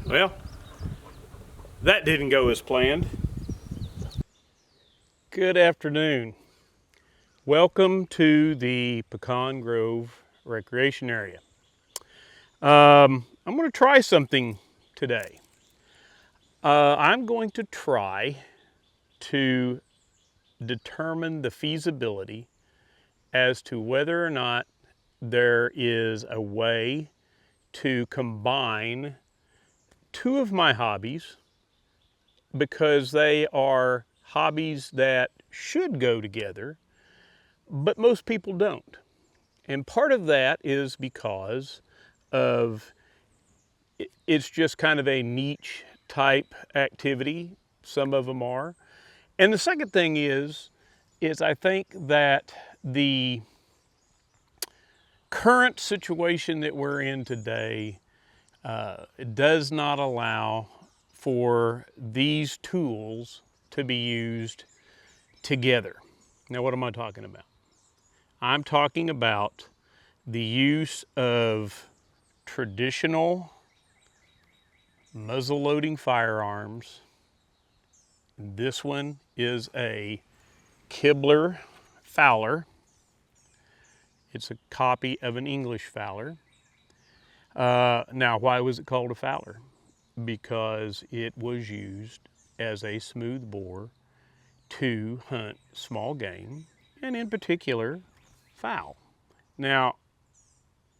Well, that didn't go as planned. Good afternoon. Welcome to the Pecan Grove Recreation Area. I'm going to try something today. I'm going to try to determine the feasibility as to whether or not there is a way to combine two of my hobbies, because they are hobbies that should go together, but most people don't. And part of that is because of it's just kind of a niche type activity. Some of them are. And the second thing is I think that the current situation that we're in today does not allow for these tools to be used together. Now, what am I talking about? I'm talking about the use of traditional muzzle-loading firearms. This one is a Kibler Fowler. It's a copy of an English Fowler. Now, why was it called a Fowler? Because it was used as a smooth bore to hunt small game, and in particular, fowl. Now,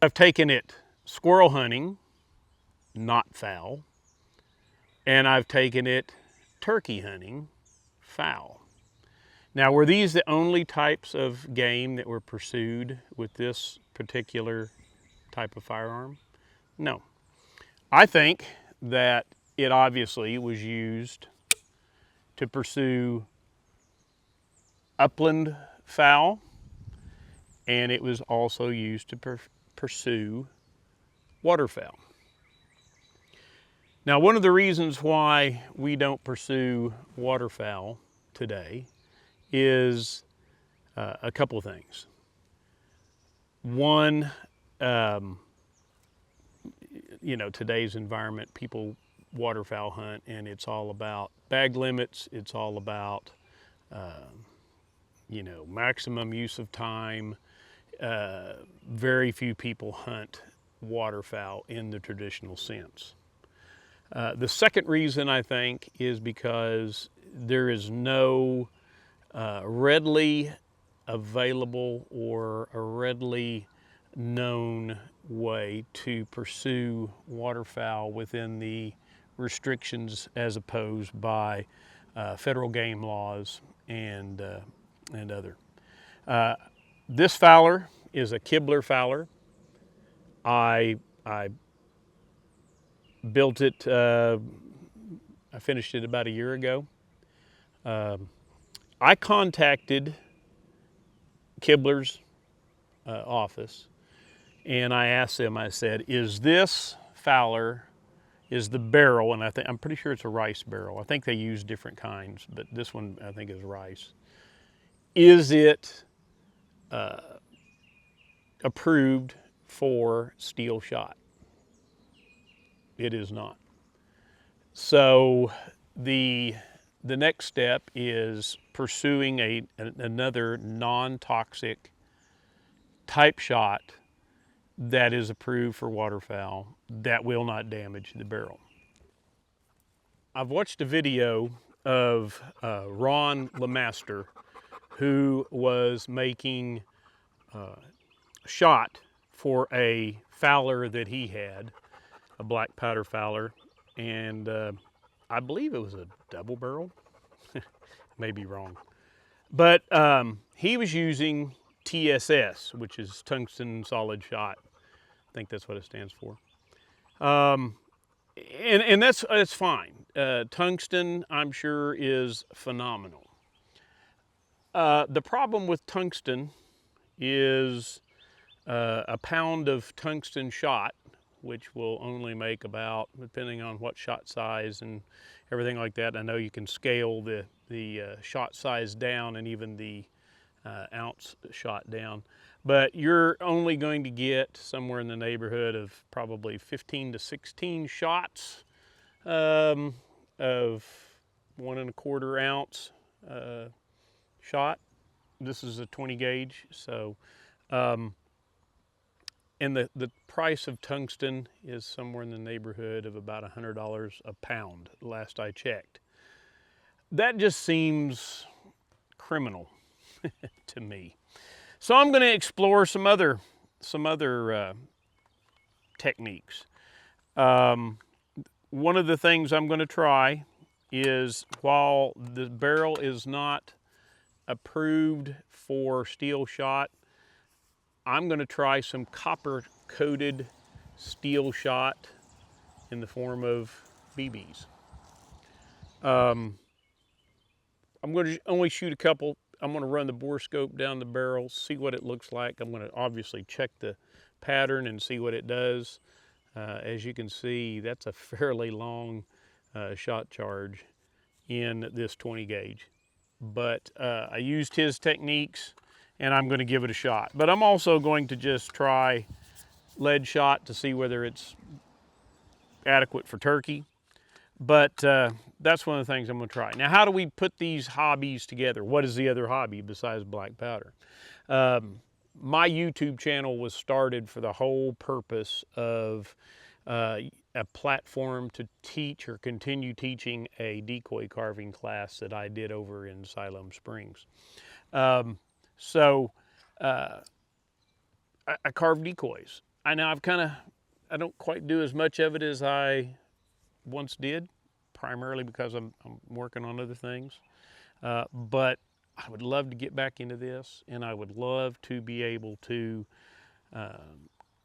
I've taken it squirrel hunting, not fowl, and I've taken it turkey hunting, fowl. Now, were these the only types of game that were pursued with this particular type of firearm? No. I think that it obviously was used to pursue upland fowl, and it was also used to pursue waterfowl. Now, one of the reasons why we don't pursue waterfowl today is a couple of things. One, today's environment, people waterfowl hunt, and it's all about bag limits. It's all about, maximum use of time. Very few people hunt waterfowl in the traditional sense. The second reason, I think, is because there is no readily available or a readily known way to pursue waterfowl within the restrictions as opposed by federal game laws and other. This Fowler is a Kibler Fowler. I built it, I finished it about a year ago. I contacted Kibler's office, and I asked them, I said, is this Fowler, is the barrel, and I'm pretty sure it's a rice barrel. I think they use different kinds, but this one I think is rice. Is it approved for steel shot? It is not. So the next step is pursuing another non-toxic type shot that is approved for waterfowl that will not damage the barrel. I've watched a video of Ron LeMaster, who was making a shot for a Fowler that he had, a blackpowder Fowler, and I believe it was a double barrel. May be wrong. But he was using TSS, which is tungsten solid shot. I think that's what it stands for. And that's fine. Tungsten, I'm sure, is phenomenal. The problem with tungsten is a pound of tungsten shot, which will only make about, depending on what shot size and everything like that. I know you can scale the shot size down and even the ounce shot down, but you're only going to get somewhere in the neighborhood of probably 15 to 16 shots of 1¼ ounce shot. This is a 20 gauge, so and the price of tungsten is somewhere in the neighborhood of about $100 a pound, last I checked. That just seems criminal to me. So I'm going to explore some other techniques. One of the things I'm going to try is, while the barrel is not approved for steel shot, I'm going to try some copper-coated steel shot in the form of BBs. I'm going to only shoot a couple. I'm going to run the bore scope down the barrel, see what it looks like. I'm going to obviously check the pattern and see what it does. As you can see, that's a fairly long shot charge in this 20 gauge. But I used his techniques, and I'm going to give it a shot. But I'm also going to just try lead shot to see whether it's adequate for turkey. But that's one of the things I'm going to try. Now, how do we put these hobbies together? What is the other hobby besides black powder? My YouTube channel was started for the whole purpose of a platform to teach or continue teaching a decoy carving class that I did over in Siloam Springs. I carve decoys. I don't quite do as much of it as I once did, primarily because I'm working on other things. But I would love to get back into this, and I would love to be able to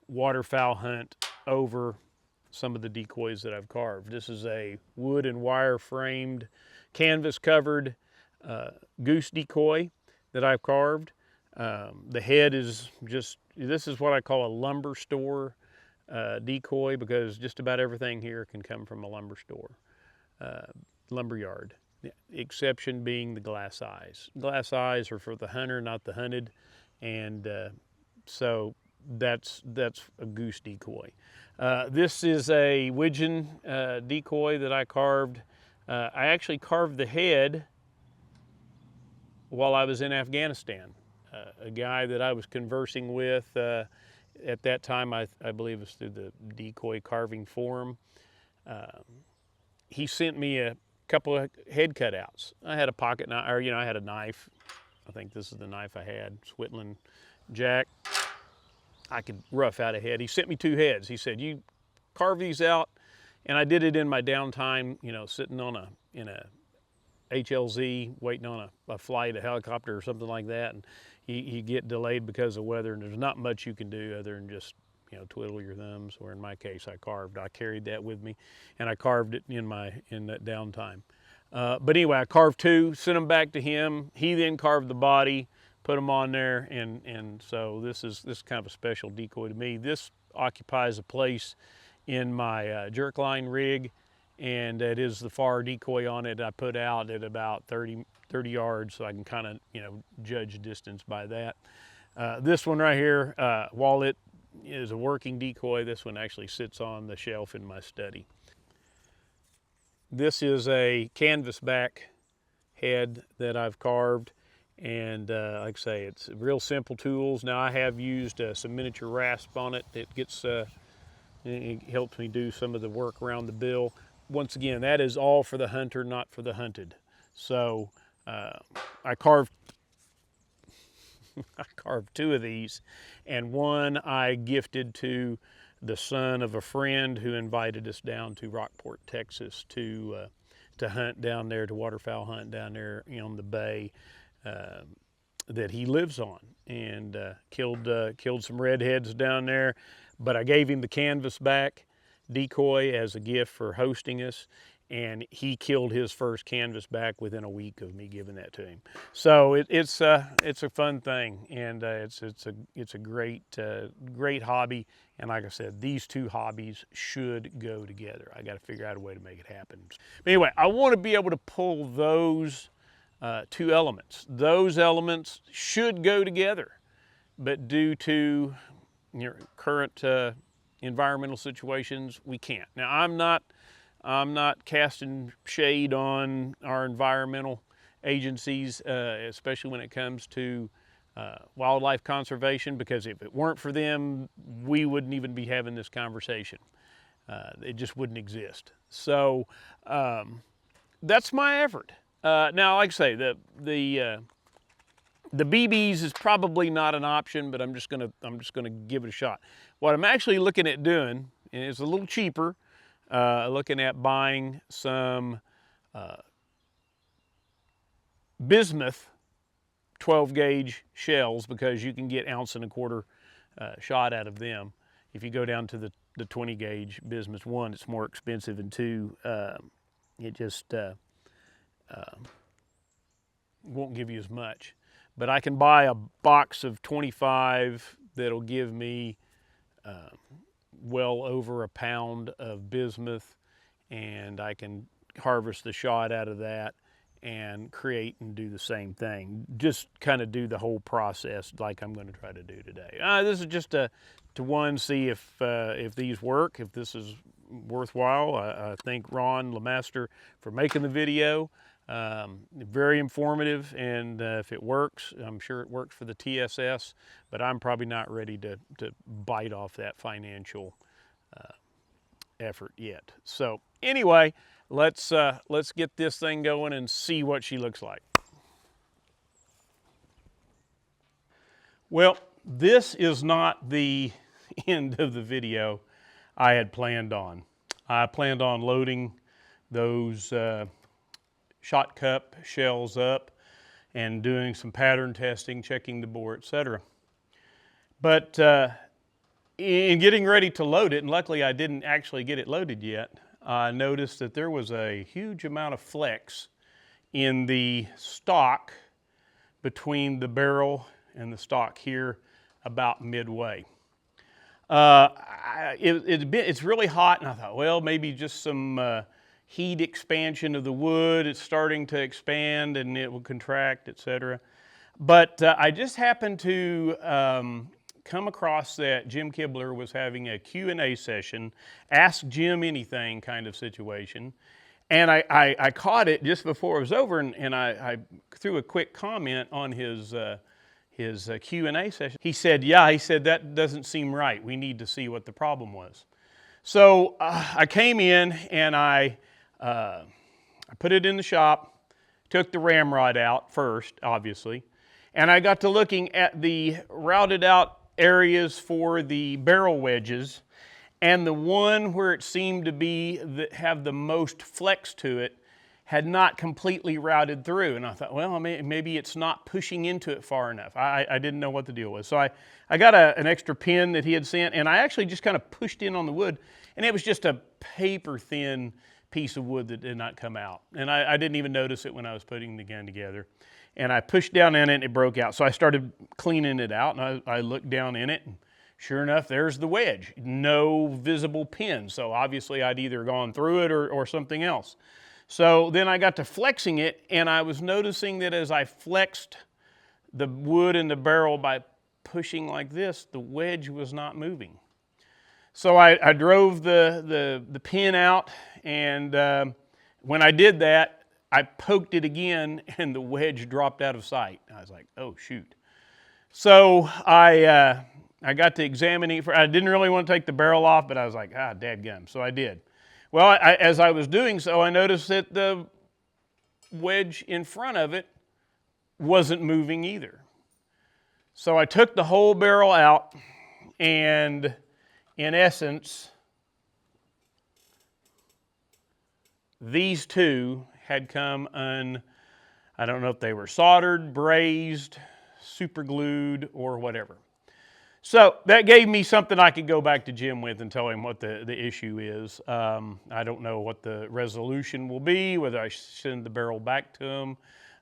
waterfowl hunt over some of the decoys that I've carved. This is a wood and wire framed, canvas covered goose decoy that I've carved. The head is this is what I call a lumber store decoy, because just about everything here can come from a lumber store, lumber yard. The exception being the glass eyes. Glass eyes are for the hunter, not the hunted, and so that's a goose decoy. This is a widgeon decoy that I carved. I actually carved the head while I was in Afghanistan. A guy that I was conversing with at that time, I believe it was through the Decoy Carving Forum. He sent me a couple of head cutouts. I had a pocket knife, or I had a knife. I think this is the knife I had, Switland Jack. I could rough out a head. He sent me 2 heads. He said, "You carve these out," and I did it in my downtime. Sitting in a HLZ waiting on a flight, a helicopter or something like that, and you get delayed because of weather, and there's not much you can do other than just twiddle your thumbs. Or in my case, I carried that with me, and I carved it in that downtime. But anyway, I carved 2, sent them back to him. He then carved the body, put them on there, and so this is kind of a special decoy to me. This occupies a place in my jerk line rig, and it is the far decoy on it. I put out at about 30 yards, so I can kind of judge distance by that. This one right here, while it is a working decoy, this one actually sits on the shelf in my study. This is a canvas back head that I've carved, and like I say, it's real simple tools. Now, I have used some miniature rasp on it. It helps me do some of the work around the bill. Once again, that is all for the hunter, not for the hunted. So I carved 2 of these, and one I gifted to the son of a friend who invited us down to Rockport, Texas, to hunt down there, to waterfowl hunt down there on the bay that he lives on, and killed some redheads down there. But I gave him the canvas back decoy as a gift for hosting us, and he killed his first canvas back within a week of me giving that to him. So it's a fun thing, and it's a great hobby. And like I said, these 2 hobbies should go together. I got to figure out a way to make it happen. But anyway, I want to be able to pull those 2 elements. Those elements should go together, but due to current environmental situations, we can't. Now, I'm not I'm not casting shade on our environmental agencies, especially when it comes to wildlife conservation, because if it weren't for them, we wouldn't even be having this conversation. It just wouldn't exist. So that's my effort. Now, like I say, the BBs is probably not an option, but I'm just gonna give it a shot. What I'm actually looking at doing, and it's a little cheaper, looking at buying some bismuth 12 gauge shells, because you can get 1.25 ounce shot out of them. If you go down to the 20 gauge bismuth, one, it's more expensive, and two, it just won't give you as much. But I can buy a box of 25 that'll give me well over a pound of bismuth, and I can harvest the shot out of that and create and do the same thing. Just kind of do the whole process like I'm going to try to do today. This is just to see if these work, if this is worthwhile. I thank Ron LeMaster for making the video. Very informative, and if it works, I'm sure it works for the TSS, but I'm probably not ready to bite off that financial effort yet. So anyway, let's get this thing going and see what she looks like. Well, this is not the end of the video I had planned on. I planned on loading those shot cup shells up and doing some pattern testing, checking the bore, etc. But in getting ready to load it, and luckily I didn't actually get it loaded yet, I noticed that there was a huge amount of flex in the stock between the barrel and the stock here about midway. It's really hot, and I thought, well, maybe just some heat expansion of the wood. It's starting to expand and it will contract, etc. But I just happened to come across that Jim Kibler was having a Q&A session, ask Jim anything kind of situation. And I caught it just before it was over, and I threw a quick comment on his Q&A session. He said, that doesn't seem right. We need to see what the problem was. So I came in and I put it in the shop, took the ramrod out first, obviously, and I got to looking at the routed out areas for the barrel wedges, and the one where it seemed to be have the most flex to it had not completely routed through. And I thought, well, maybe it's not pushing into it far enough. I didn't know what the deal was. So I got an extra pin that he had sent, and I actually just kind of pushed in on the wood, and it was just a paper thin piece of wood that did not come out. And I didn't even notice it when I was putting the gun together. And I pushed down in it and it broke out. So I started cleaning it out, and I looked down in it, and sure enough, there's the wedge. No visible pin. So obviously I'd either gone through it or something else. So then I got to flexing it, and I was noticing that as I flexed the wood in the barrel by pushing like this, the wedge was not moving. So I drove the pin out, and when I did that, I poked it again, and the wedge dropped out of sight. I was like, oh, shoot. So I got to examining it. I didn't really want to take the barrel off, but I was like, dadgum. So I did. Well, as I was doing so, I noticed that the wedge in front of it wasn't moving either. So I took the whole barrel out, and in essence, these two had come I don't know if they were soldered, brazed, super glued, or whatever. So that gave me something I could go back to Jim with and tell him what the issue is. I don't know what the resolution will be, whether I send the barrel back to him.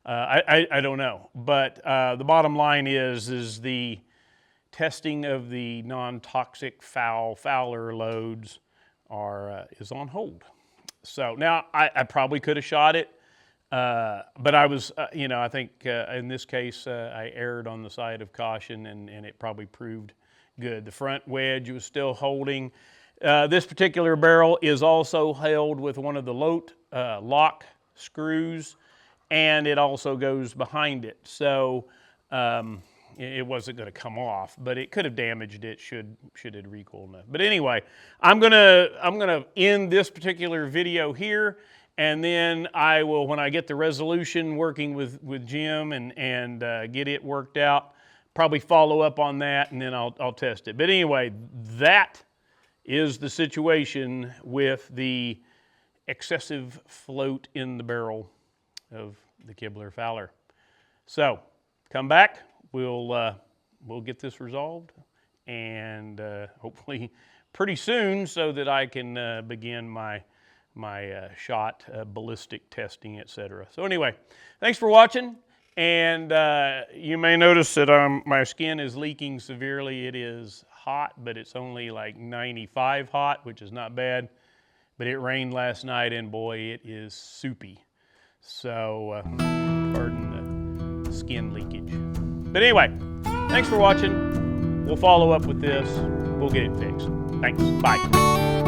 I don't know. But the bottom line is the testing of the non-toxic Fowler loads is on hold. So now I probably could have shot it, but I was, I think in this case I erred on the side of caution, and it probably proved good. The front wedge was still holding. This particular barrel is also held with one of the lock screws, and it also goes behind it. So it wasn't going to come off, but it could have damaged it should it recoil enough. But anyway, I'm gonna end this particular video here, and then I will, when I get the resolution working with Jim and get it worked out, probably follow up on that, and then I'll test it. But anyway, that is the situation with the excessive float in the barrel of the Kibler Fowler. So come back. We'll get this resolved, and hopefully pretty soon, so that I can begin my shot ballistic testing, etc. So anyway, thanks for watching, and you may notice that my skin is leaking severely. It is hot, but it's only like 95 hot, which is not bad. But it rained last night, and boy, it is soupy. So pardon the skin leakage. But anyway, thanks for watching. We'll follow up with this. We'll get it fixed. Thanks. Bye.